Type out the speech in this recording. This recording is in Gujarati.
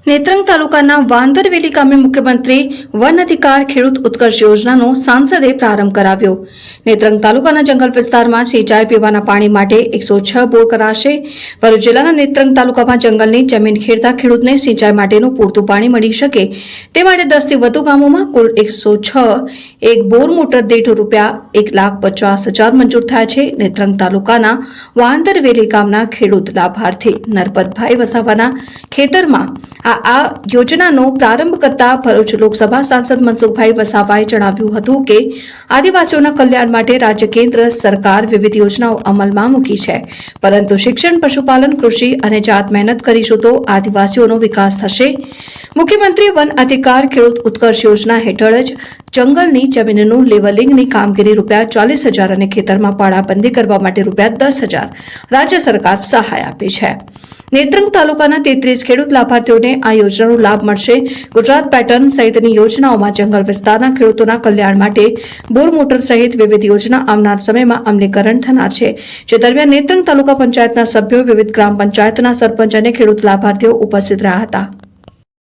નેત્રંગ તાલુકાના વાંદરવેલી ગામે મુખ્યમંત્રી વન અધિકાર ખેડૂત ઉત્કર્ષ યોજનાનો સાંસદે પ્રારંભ કરાવ્યો। નેત્રંગ તાલુકાના જંગલ વિસ્તારમાં સિંચાઈ પીવાના પાણી માટે 106 બોર કરાશે। ભરૂચ જિલ્લાના નેત્રંગ તાલુકામાં જંગલની જમીન ખેડતા ખેડૂતને સિંચાઈ માટેનું પૂરતું પાણી મળી શકે તે માટે 10 થી વધુ ગામોમાં કુલ 106 એક બોર મોટર દીઠ ₹1,50,000 મંજૂર થયા છે। નેત્રંગ તાલુકાના વાંદરવેલી ગામના ખેડૂત લાભાર્થી નરપતભાઈ વસાવાના ખેતરમાં આ યોજનાનો પ્રારંભ કરતા ભરૂચ લોકસભા સાંસદ મનસુખભાઈ વસાવાએ જણાવ્યું હતું કે આદિવાસીઓના કલ્યાણ માટે રાજ્ય કેન્દ્ર સરકાર વિવિધ યોજનાઓ અમલમાં મૂકી છે, પરંતુ શિક્ષણ, પશુપાલન, કૃષિ અને જાત મહેનત કરીશું તો આદિવાસીઓનો વિકાસ થશે। મુખ્યમંત્રી વન અધિકાર ખેડૂત ઉત્કર્ષ યોજના હેઠળ જ જંગલની જમીનનું લેવલિંગની કામગીરી ₹40,000 અને ખેતરમાં પાળાબંધી કરવા માટે ₹10,000 રાજ્ય સરકાર સહાય આપે છે। નેત્રંગ તાલુકાના 33 ખેડૂત લાભાર્થીઓને આ યોજનાનો લાભ મળશે। ગુજરાત પેટર્ન સહિતની યોજનાઓમાં જંગલ વિસ્તારના ખેડૂતોના કલ્યાણ માટે બોર મોટર સહિત વિવિધ યોજના આવનાર સમયમાં અમલીકરણ થનાર છે, જે દરમિયાન નેત્રંગ તાલુકા પંચાયતના સભ્યો, વિવિધ ગ્રામ પંચાયતના સરપંચ અને ખેડૂત લાભાર્થીઓ ઉપસ્થિત રહ્યા હતા।